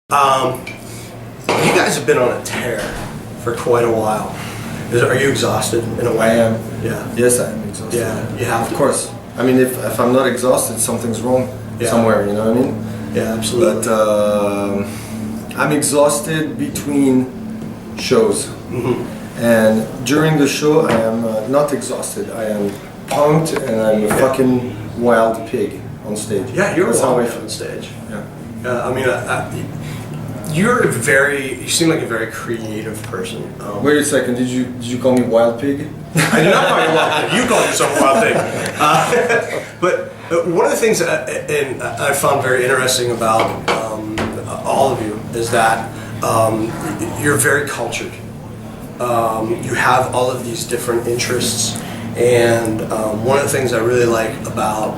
You guys have been on a tear for quite a while. Are you exhausted in a way? I am. Yeah. Yes, I am exhausted. Yeah, you have to. Of course. I mean, if I'm not exhausted, something's wrong somewhere, you know what I mean? Yeah, absolutely. But I'm exhausted between shows. Mm-hmm. And during the show, I am not exhausted. I am pumped and I'm a fucking wild pig on stage. Yeah, you're That's a how I wild feel. on stage. Yeah. I mean, you seem like a very creative person. Wait a second, did you call me wild pig? I did not call you wild pig. You called yourself a wild pig. But one of the things and I found very interesting about all of you is that you're very cultured. You have all of these different interests, and one of the things I really like about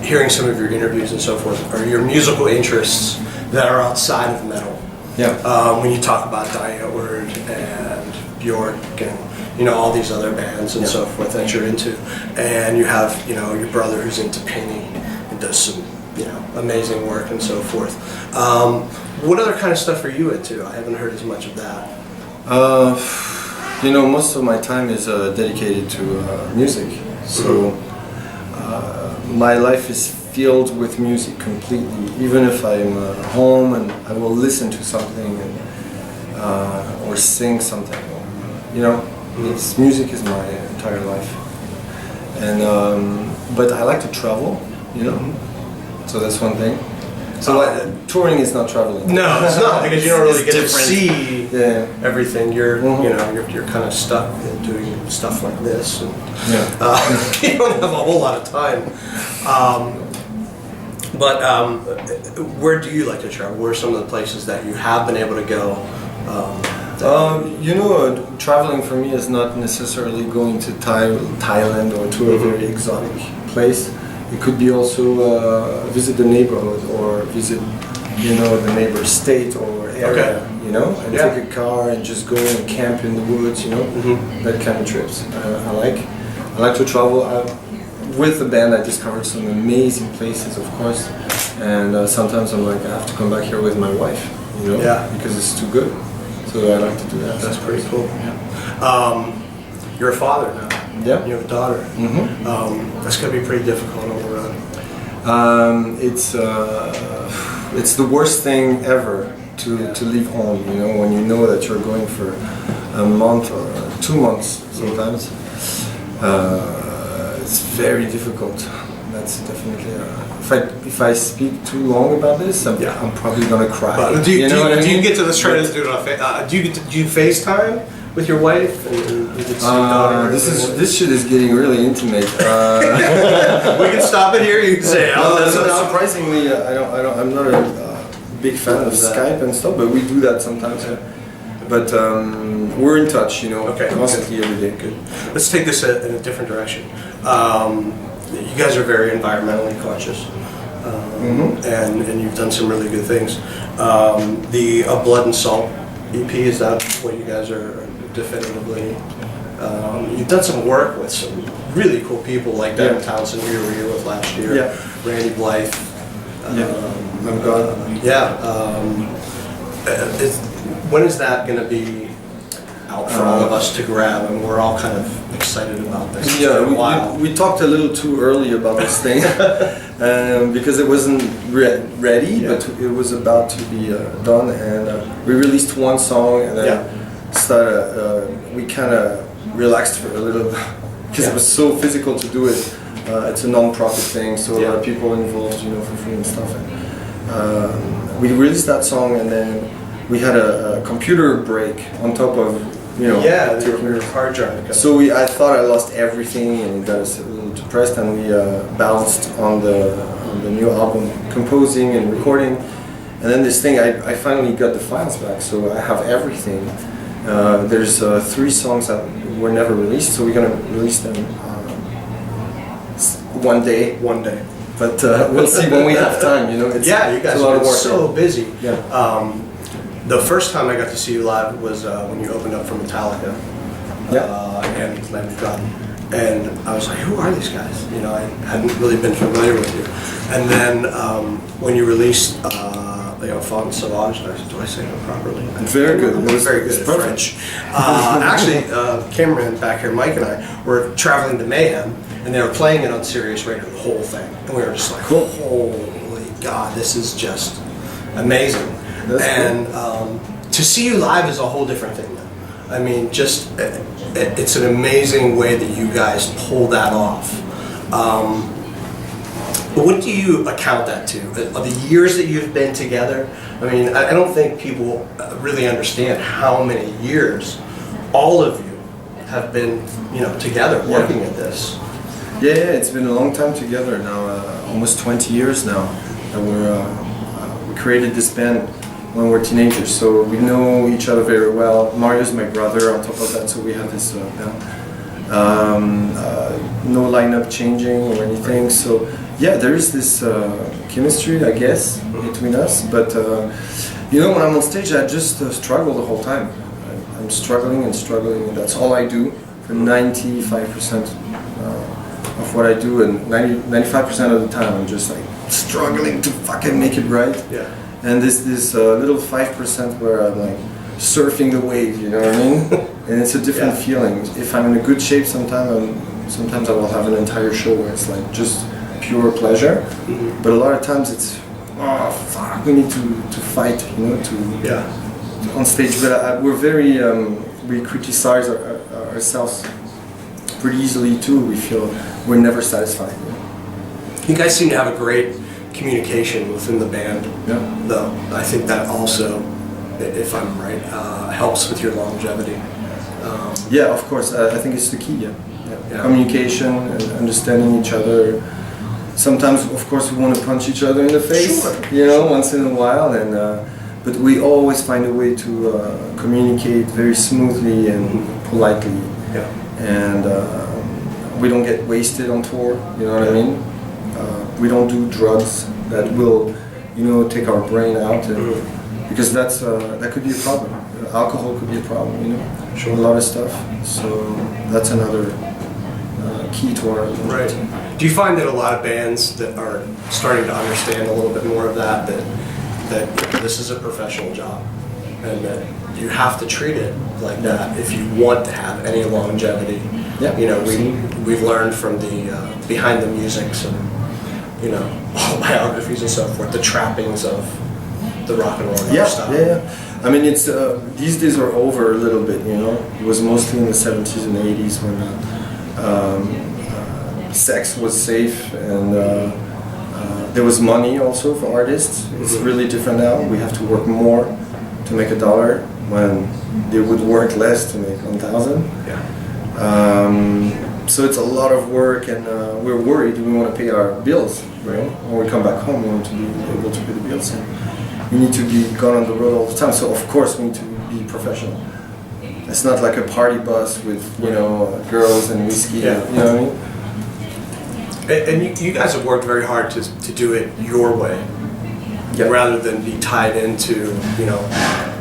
hearing some of your interviews and so forth are your musical interests that are outside of metal. Yeah. When you talk about Diane Edward and Bjork and all these other bands and so forth that you're into, and you have your brother who's into painting and does some amazing work and so forth. What other kind of stuff are you into? I haven't heard as much of that. Most of my time is dedicated to music, so my life is filled with music completely. Even if I'm home and I will listen to something or sing something, it's music is my entire life. And but I like to travel, so that's one thing. So touring is not traveling. No, it's not, because you don't really get to see everything. You're you're kind of stuck in doing stuff like this, and you don't have a whole lot of time. But where do you like to travel? Where are some of the places that you have been able to go? Traveling for me is not necessarily going to Thailand or to a very exotic place. It could be also visit the neighborhood or visit, the neighbor state or area, and take a car and just go and camp in the woods, that kind of trips. I like to travel. With the band, I discovered some amazing places, of course, and sometimes I'm like, I have to come back here with my wife, because it's too good. So I like to do that. That's pretty cool. Yeah. You're a father now. Yeah. You have a daughter. Mm-hmm. That's going to be pretty difficult on the road. It's the worst thing ever to leave home. When you know that you're going for a month or 2 months sometimes. It's very difficult. That's definitely. If I speak too long about this, I'm probably gonna cry. But do you get to this try to do it on do you FaceTime with your wife? This shit is getting really intimate. We can stop it here. You can say, surprisingly, I'm not a big fan of Skype and stuff, but we do that sometimes. Yeah. But we're in touch, constantly every day. Good. Let's take this in a different direction. You guys are very environmentally conscious, and you've done some really good things. The Blood and Salt EP, is that what you guys are definitively? You've done some work with some really cool people like Dan Townsend, who you were here with last year, Randy Blythe. I'm God. When is that going to be out for all of us to grab? And we're all kind of excited about this. Yeah, we talked a little too early about this thing because it wasn't ready, but it was about to be done. And we released one song, and then we kind of relaxed for a little because it was so physical to do it. It's a non-profit thing, so a lot of people involved, for free and stuff. And, we released that song, and then we had a computer break on top of, the hard drive. So I thought I lost everything, and it got us a little depressed, and we bounced on the new album, composing and recording. And then this thing, I finally got the files back, so I have everything. There's 3 songs that were never released, so we're gonna release them one day. But we'll see when we have time, you guys are a lot of work. So busy. Yeah. The first time I got to see you live was when you opened up for Metallica and Lamb of God. And I was like, who are these guys? I hadn't really been familiar with you. And then when you released Léopold Sauvage. Do I say that properly? Very good. It was very good at French. Actually, cameraman back here, Mike and I, were traveling to Mayhem, and they were playing it on Sirius Radio, the whole thing. And we were just like, Cool. holy God, this is just amazing. That's and to see you live is a whole different thing now. I mean, just, it's an amazing way that you guys pull that off. What do you account that to? The years that you've been together? I mean, I don't think people really understand how many years all of you have been, together working at this. Yeah, it's been a long time together now, almost 20 years now. And we created this band when we're teenagers, so we know each other very well. Mario's my brother on top of that, so we have this band. No lineup changing or anything, so yeah, there is this chemistry, I guess, between us. But when I'm on stage, I just struggle the whole time. I'm struggling and struggling, and that's all I do for 95% of what I do, and 95% of the time I'm just like struggling to fucking make it right. Yeah. And this little 5% where I'm like surfing the wave, you know what I mean? And it's a different feeling. If I'm in a good shape, sometimes I will have an entire show where it's like just pure pleasure. But a lot of times it's, oh fuck, we need to fight, on stage. But we're very, we criticize ourselves pretty easily too. We feel we're never satisfied. You guys seem to have a great communication within the band, though. I think that also, if I'm right, helps with your longevity. Yeah, of course. I think it's the key. Yeah. Communication and understanding each other. Sometimes, of course, we want to punch each other in the face, once in a while, but we always find a way to communicate very smoothly and politely. And we don't get wasted on tour. You know what I mean? We don't do drugs that will, take our brain out, because that could be a problem. Alcohol could be a problem, a lot of stuff. So that's another key to our right. Do you find that a lot of bands that are starting to understand a little bit more of that this is a professional job, and that you have to treat it like that if you want to have any longevity? We've learned from the behind the musics and all biographies and so forth, the trappings of the rock and roll style. I mean, it's these days are over a little bit. It was mostly in the 70s and 80s when sex was safe and there was money also for artists. It's really different now. We have to work more to make $1 when they would work less to make 1,000. So it's a lot of work, and we're worried. We want to pay our bills, right? When we come back home, we want to be able to pay the bills. And we need to be gone on the road all the time. So of course we need to be professional. It's not like a party bus with girls and whiskey. You know what I mean? And you guys have worked very hard to do it your way, rather than be tied into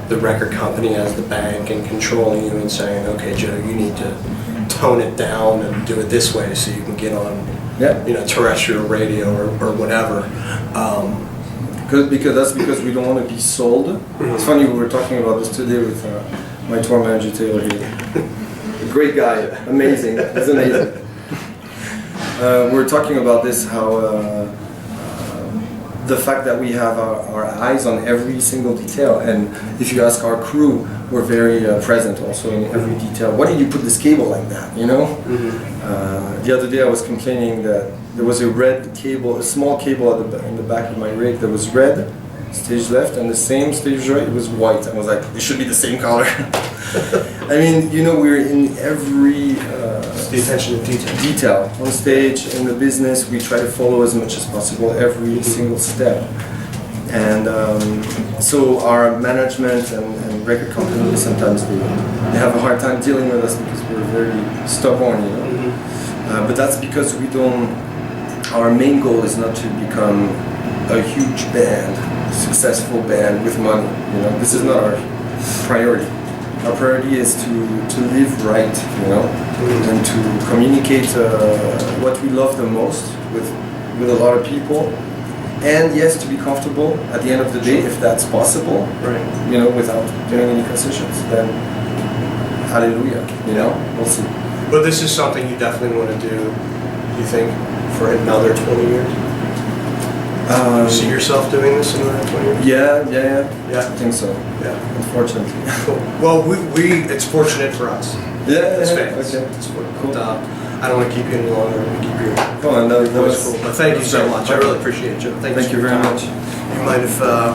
the record company as the bank and controlling you and saying, okay, Joe, you need to tone it down and do it this way so you can get on terrestrial radio or whatever. Because we don't want to be sold. It's funny, we were talking about this today with my tour manager Taylor here. A great guy, amazing, he's amazing. We're talking about this, how the fact that we have our eyes on every single detail, and if you ask our crew, we're very present also in every detail. Why did you put this cable like that, The other day I was complaining that there was a red cable, a small cable in the back of my rig that was red, stage left, and the same stage right, it was white. I was like, it should be the same color. I mean, we're in every the attention to detail on stage, in the business. We try to follow as much as possible every single step. And so our management and record companies, sometimes they have a hard time dealing with us because we're very stubborn, but that's because our main goal is not to become a huge band, successful band with money. This is not our priority. Our priority is to live right, and to communicate what we love the most with a lot of people, And yes, to be comfortable at the end of the day, if that's possible, Right. you know, without doing any concessions, then hallelujah, you know, we'll see. But this is something you definitely want to do, you think, for another 20 years? You see yourself doing this in another 20 years? Yeah, Yeah. I think so, Yeah. unfortunately. Cool. Well, it's fortunate for us. As fans. okay. It's fortunate. Cool. I don't want to keep you any longer. I'm going to keep you. Come on, that That was was cool. But thank you so great. much. I really appreciate you. Thank you very much. You mind if